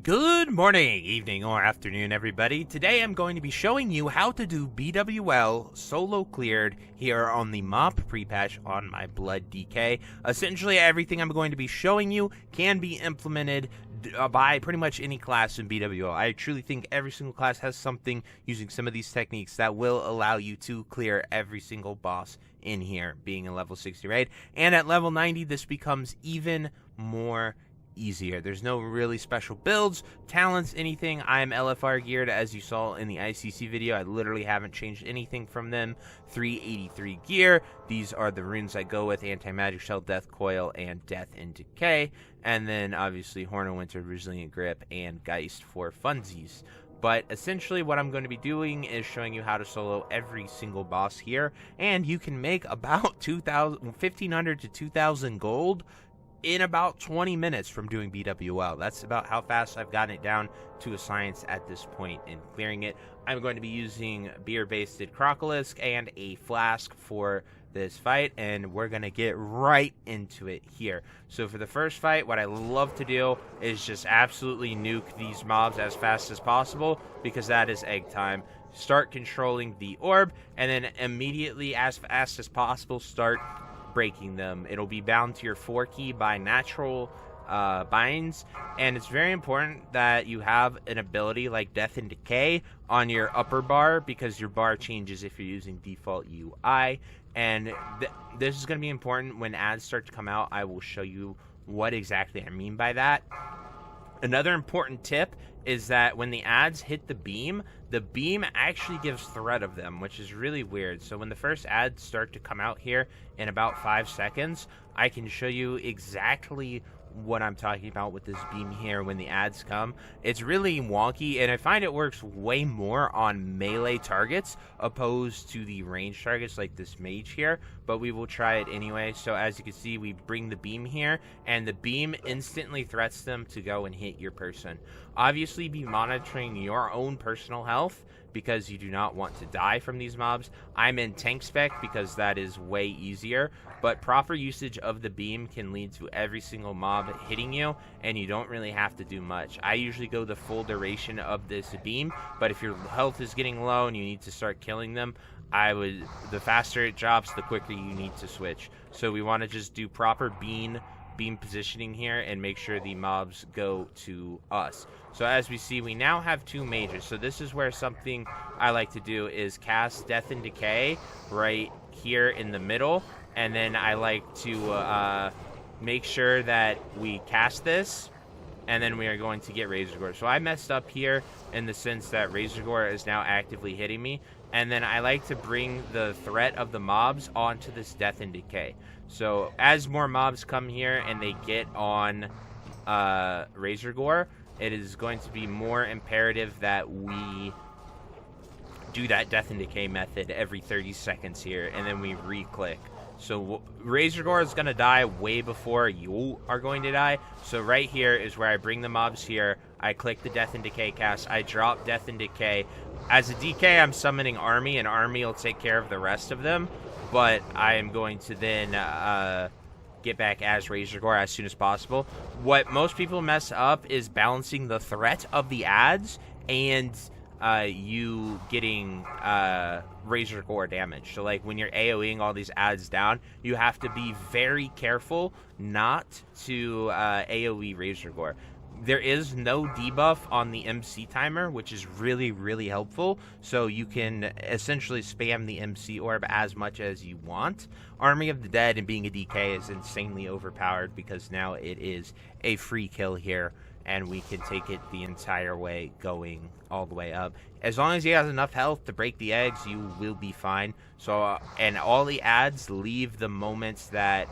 Good morning, evening, or afternoon, everybody. Today I'm going to be showing you how to do BWL solo cleared here on the mob pre-patch on my Blood DK. Essentially, everything I'm going to be showing you can be implemented by pretty much any class in BWL. I truly think every single class has something using some of these techniques that will allow you to clear every single boss in here, being a level 60 raid. And at level 90, this becomes even more easier. There's no really special builds, talents, anything. I'm LFR geared, as you saw in the ICC video. I literally haven't changed anything from them. 383 gear. These are the runes I go with: Anti-Magic Shell, Death Coil, and Death and Decay. And then obviously Horn of Winter, Resilient Grip, and Geist for funsies. But essentially what I'm going to be doing is showing you how to solo every single boss here, and you can make about 1,500 to 2,000 gold in about 20 minutes from doing BWL. That's about how fast I've gotten it down to a science at this point in clearing it. I'm going to be using beer-basted Crocolisk and a flask for this fight, and we're going to get right into it here. So for the first fight, what I love to do is just absolutely nuke these mobs as fast as possible, because that is egg time. Start controlling the orb, and then immediately, as fast as possible, start breaking them. It'll be bound to your 4 key by natural binds, and it's very important that you have an ability like Death and Decay on your upper bar, because your bar changes if you're using default UI, and this is going to be important when ads start to come out. I will show you what exactly I mean by that. Another important tip is that when the ads hit the beam actually gives threat of them, which is really weird. So when the first ads start to come out here in about 5 seconds, I can show you exactly what I'm talking about with this beam here when the ads come. It's really wonky, and I find it works way more on melee targets opposed to the range targets like this mage here, but we will try it anyway. So as you can see, we bring the beam here, and the beam instantly threats them to go and hit your person. Obviously, be monitoring your own personal health, because you do not want to die from these mobs. I'm in tank spec because that is way easier, but proper usage of the beam can lead to every single mob hitting you, and you don't really have to do much. I usually go the full duration of this beam, but if your health is getting low and you need to start killing them, the faster it drops, the quicker you need to switch. So we want to just do proper beam positioning here and make sure the mobs go to us. So as we see, we now have 2 mages. So this is where something I like to do is cast Death and Decay right here in the middle, and then I like to make sure that we cast this, and then we are going to get Razorgore. So I messed up here in the sense that Razorgore is now actively hitting me, and then I like to bring the threat of the mobs onto this Death and Decay. So as more mobs come here and they get on Razorgore, it is going to be more imperative that we do that Death and Decay method every 30 seconds here, and then we re-click. So Razorgore is going to die way before you are going to die. So right here is where I bring the mobs here. I click the Death and Decay cast. I drop Death and Decay. As a DK, I'm summoning Army, and Army will take care of the rest of them. But I am going to then get back as Razorgore as soon as possible. What most people mess up is balancing the threat of the ads and you getting Razorgore damage. So like when you're AoEing all these ads down, you have to be very careful not to AoE Razorgore. There is no debuff on the MC timer, which is really, really helpful. So you can essentially spam the MC orb as much as you want. Army of the Dead and being a DK is insanely overpowered, because now it is a free kill here, and we can take it the entire way, going all the way up. As long as he has enough health to break the eggs, you will be fine. So, and all the ads leave the moments that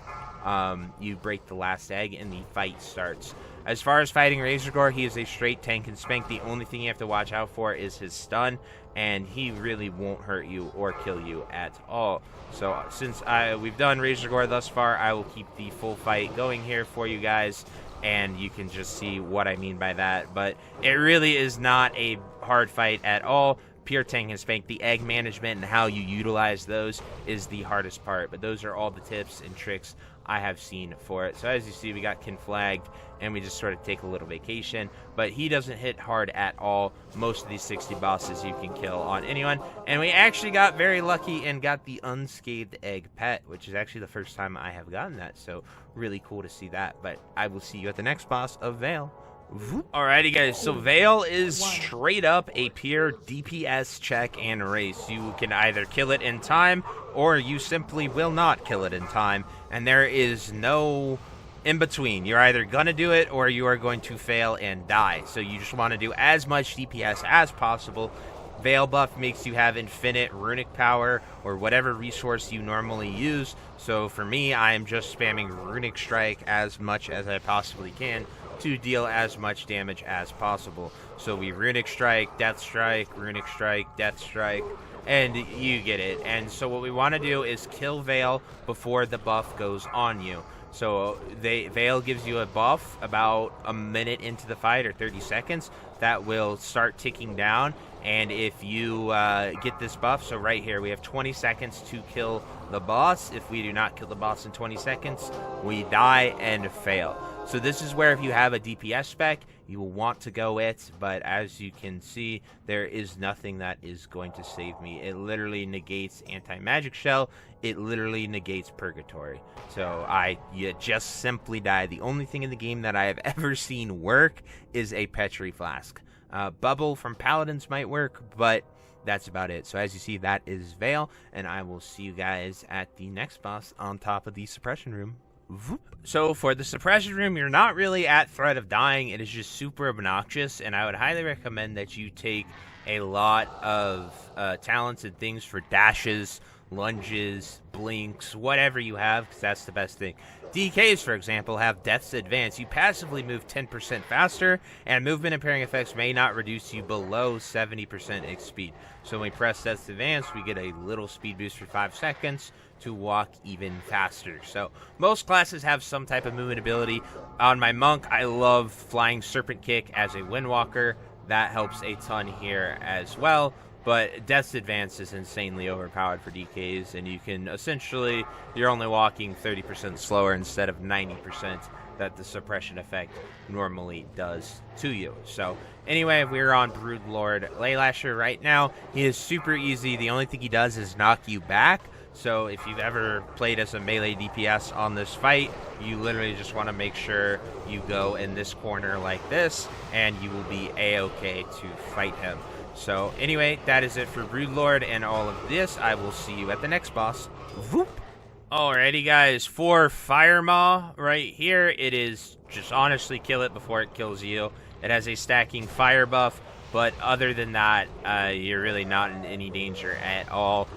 you break the last egg and the fight starts. As far as fighting Razorgore, he is a straight tank and spank. The only thing you have to watch out for is his stun, and he really won't hurt you or kill you at all. So since we've done Razorgore thus far, I will keep the full fight going here for you guys, and you can just see what I mean by that. But it really is not a hard fight at all. Pure tank and spank. The egg management and how you utilize those is the hardest part, but those are all the tips and tricks I have seen for it. So as you see, we got conflagged, and we just sort of take a little vacation. But he doesn't hit hard at all. Most of these 60 bosses you can kill on anyone. And we actually got very lucky and got the unscathed egg pet, which is actually the first time I have gotten that. So really cool to see that. But I will see you at the next boss of Vael. Alrighty guys, so Vael is straight up a pure DPS check and race. You can either kill it in time, or you simply will not kill it in time, and there is no in between. You're either gonna do it, or you are going to fail and die. So you just want to do as much DPS as possible. Vael buff makes you have infinite runic power, or whatever resource you normally use. So for me, I am just spamming Runic Strike as much as I possibly can to deal as much damage as possible. So we Runic Strike, Death Strike, Runic Strike, Death Strike, and you get it. And so what we want to do is kill Vael before the buff goes on you. So Vael gives you a buff about a minute into the fight, or 30 seconds, that will start ticking down. And if you get this buff, so right here, we have 20 seconds to kill the boss. If we do not kill the boss in 20 seconds, we die and fail. So this is where if you have a DPS spec, you will want to go it, but as you can see, there is nothing that is going to save me. It literally negates anti-magic shell. It literally negates purgatory. So you just simply die. The only thing in the game that I have ever seen work is a Petri Flask. Bubble from Paladins might work, but that's about it. So as you see, that is Vael, and I will see you guys at the next boss on top of the Suppression Room. So for the Suppression Room, you're not really at threat of dying. It is just super obnoxious, and I would highly recommend that you take a lot of talents and things for dashes, lunges, blinks, whatever you have, because that's the best thing. DKs, for example, have Death's Advance. You passively move 10% faster, and movement impairing effects may not reduce you below 70% X speed. So when we press Death's Advance, we get a little speed boost for 5 seconds to walk even faster. So most classes have some type of movement ability. On my Monk, I love Flying Serpent Kick as a Windwalker. That helps a ton here as well. But Death's Advance is insanely overpowered for DKs, and you can essentially, you're only walking 30% slower instead of 90% that the suppression effect normally does to you. So anyway, we're on Broodlord Lashlayer right now. He is super easy. The only thing he does is knock you back. So if you've ever played as a melee DPS on this fight, you literally just want to make sure you go in this corner like this, and you will be a-okay to fight him. So anyway, that is it for Broodlord and all of this. I will see you at the next boss. Voop. Alrighty guys, for Firemaw right here, it is just honestly kill it before it kills you. It has a stacking fire buff, but other than that, you're really not in any danger at all.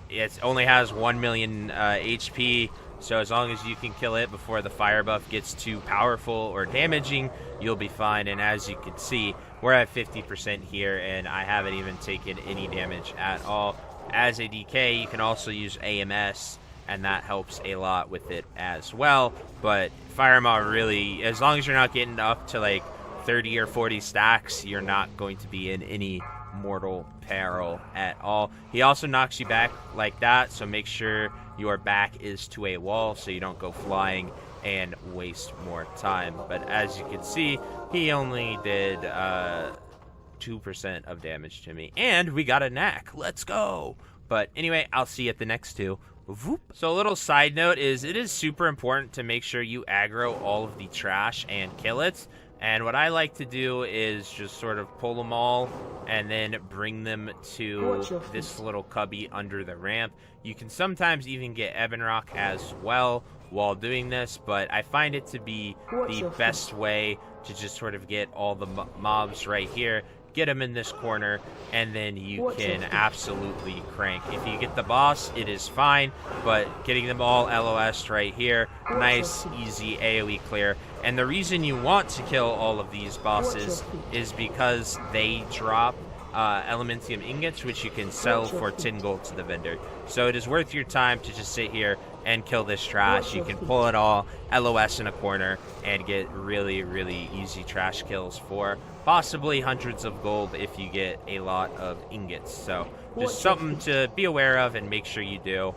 It only has 1 million HP, so as long as you can kill it before the fire buff gets too powerful or damaging, you'll be fine. And as you can see, we're at 50% here, and I haven't even taken any damage at all. As a DK, you can also use AMS, and that helps a lot with it as well. But Firemaw really, as long as you're not getting up to like 30 or 40 stacks, you're not going to be in any mortal peril at all. He also knocks you back like that, so make sure your back is to a wall so you don't go flying and waste more time. But as you can see, he only did 2% of damage to me, and we got a knack. Let's go. But anyway, I'll see you at the next two. Voop. So a little side note is it is super important to make sure you aggro all of the trash and kill it. And what I like to do is just sort of pull them all and then bring them to this little cubby under the ramp. You can sometimes even get Ebonroc as well while doing this, but I find it to be the best way to just sort of get all the mobs right here, get them in this corner, and then you can absolutely crank. If you get the boss, it is fine, but getting them all LOS right here, nice, easy AoE clear. And the reason you want to kill all of these bosses is because they drop Elementium ingots, which you can sell for 10 gold to the vendor. So it is worth your time to just sit here and kill this trash. You can pull it all, LOS in a corner, and get really, really easy trash kills for possibly hundreds of gold if you get a lot of ingots. So just something to be aware of and make sure you do.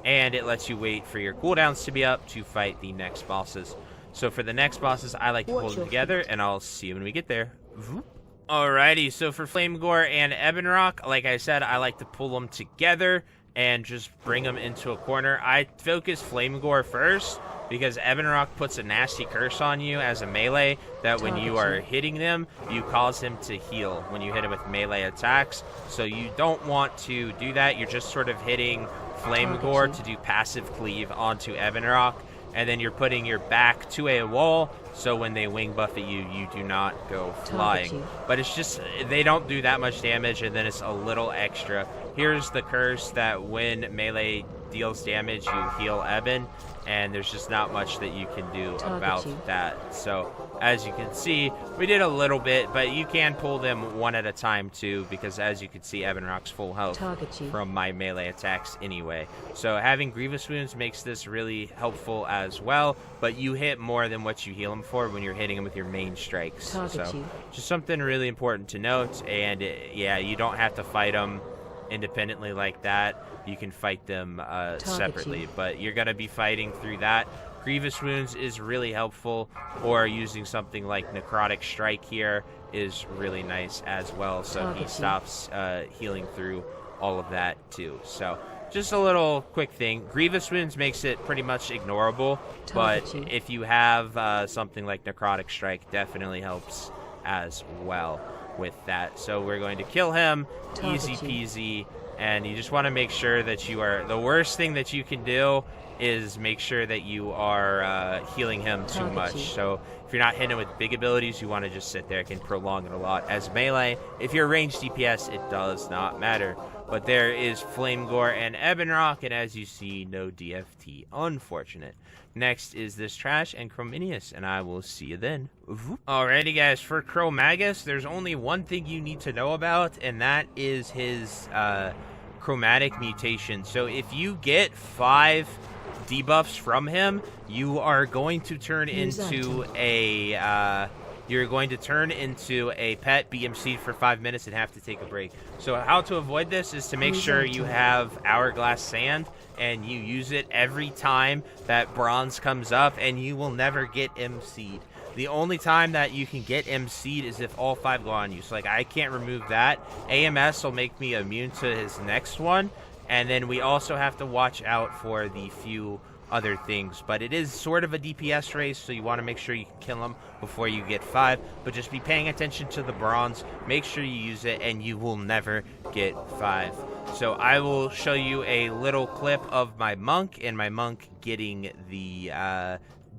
and it lets you wait for your cooldowns to be up to fight the next bosses. So for the next bosses, I like to pull them together, and I'll see you when we get there. Alrighty, so for Flamegor and Ebonroc, like I said, I like to pull them together and just bring them into a corner. I focus Flamegor first, because Ebonroc puts a nasty curse on you as a melee that when you are hitting them, you cause him to heal when you hit him with melee attacks. So you don't want to do that. You're just sort of hitting Flamegor to do passive cleave onto Ebonroc, and then you're putting your back to a wall, so when they wing buff at you, you do not go flying. But it's just, they don't do that much damage, and then it's a little extra. Here's the curse that when melee deals damage, you heal Ebon, and there's just not much that you can do about that. So as you can see, we did a little bit, but you can pull them one at a time too, because as you can see, Ebonroc's full health from my melee attacks anyway. So having Grievous Wounds makes this really helpful as well, but you hit more than what you heal him for when you're hitting him with your main strikes. So just something really important to note, and yeah, you don't have to fight them independently like that. You can fight them separately, but you're going to be fighting through that. Grievous Wounds is really helpful, or using something like Necrotic Strike here is really nice as well, so he stops healing through all of that too. So just a little quick thing. Grievous Wounds makes it pretty much ignorable, but if you have something like Necrotic Strike, definitely helps as well with that. So we're going to kill him, easy peasy, and you just want to make sure that you are, the worst thing that you can do is make sure that you are healing him too much. So if you're not hitting him with big abilities, you want to just sit there. It can prolong it a lot. As melee, if you're ranged DPS, it does not matter. But there is Flamegor and Ebonroc, and as you see, no DFT. Unfortunate. Next is this trash and Chromaggus, and I will see you then. Alrighty guys, for Chromaggus, there's only one thing you need to know about, and that is his chromatic mutation. So if you get 5 debuffs from him, you are going to turn into a pet, be MC'd for 5 minutes, and have to take a break. So how to avoid this is to make sure you have Hourglass Sand, and you use it every time that bronze comes up, and you will never get MC'd. The only time that you can get MC'd is if all 5 go on you. So like, I can't remove that. AMS will make me immune to his next one, and then we also have to watch out for the few other things, but it is sort of a DPS race, so you want to make sure you can kill them before you get 5, but just be paying attention to the bronze, make sure you use it, and you will never get 5. So I will show you a little clip of my monk, and my monk getting the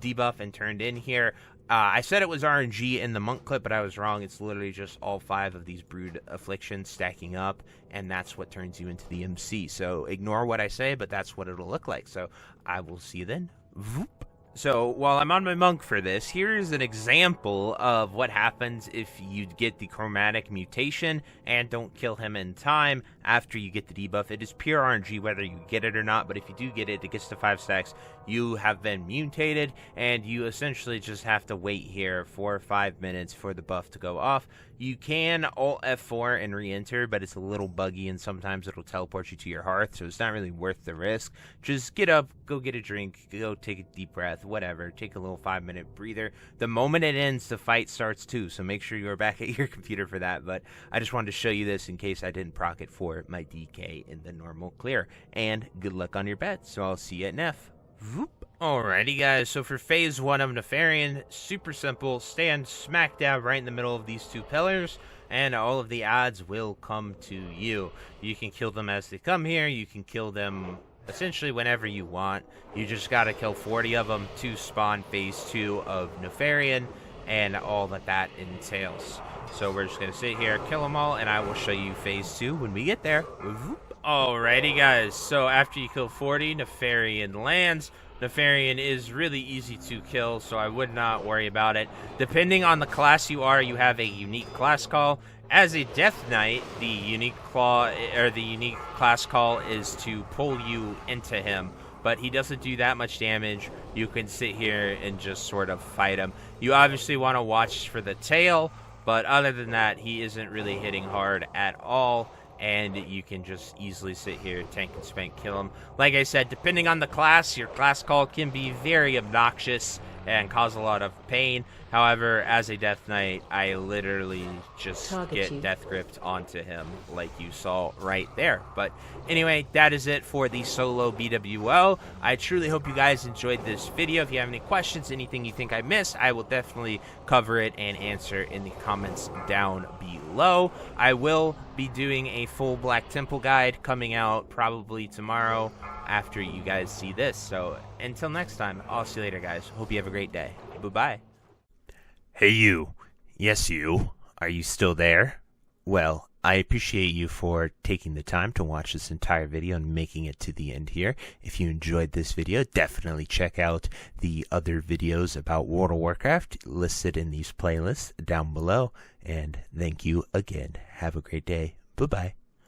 debuff and turned in here. I said it was RNG in the monk clip, but I was wrong. It's literally just all 5 of these brood afflictions stacking up, and that's what turns you into the MC. So ignore what I say, but that's what it'll look like. So I will see you then. Voop. So while I'm on my monk for this, here's an example of what happens if you get the chromatic mutation and don't kill him in time after you get the debuff. It is pure RNG whether you get it or not, but if you do get it, it gets to 5 stacks. You have been mutated, and you essentially just have to wait here for 5 minutes for the buff to go off. You can Alt F4 and re-enter, but it's a little buggy, and sometimes it'll teleport you to your hearth, so it's not really worth the risk. Just get up, go get a drink, go take a deep breath, whatever. Take a little 5-minute breather. The moment it ends, the fight starts too, so make sure you're back at your computer for that. But I just wanted to show you this in case I didn't proc it for my DK in the normal clear. And good luck on your bets, so I'll see you at Nef. Voop. Alrighty guys, so for phase 1 of Nefarian, super simple, stand smack dab right in the middle of these 2 pillars, and all of the odds will come to you. You can kill them as they come here, you can kill them essentially whenever you want. You just gotta kill 40 of them to spawn phase 2 of Nefarian, and all that entails. So we're just gonna sit here, kill them all, and I will show you phase 2 when we get there. Voop. Alrighty guys, so after you kill 40, Nefarian lands. Nefarian is really easy to kill, so I would not worry about it. Depending on the class you are, you have a unique class call. As a Death Knight, the unique class call is to pull you into him, but he doesn't do that much damage. You can sit here and just sort of fight him. You obviously want to watch for the tail, but other than that, he isn't really hitting hard at all. and you can just easily sit here, tank and spank, kill him. Like I said, depending on the class, your class call can be very obnoxious and cause a lot of pain. However, as a Death Knight, I literally just get death gripped onto him like you saw right there. But anyway, that is it for the solo BWL. I truly hope you guys enjoyed this video. If you have any questions, anything you think I missed, I will definitely cover it and answer in the comments down below. I will be doing a full Black Temple guide coming out probably tomorrow after you guys see this. So until next time, I'll see you later, guys. Hope you have a great day. Bye-bye. Hey, you. Yes, you. Are you still there? Well, I appreciate you for taking the time to watch this entire video and making it to the end here. If you enjoyed this video, definitely check out the other videos about World of Warcraft listed in these playlists down below. And thank you again. Have a great day. Bye-bye.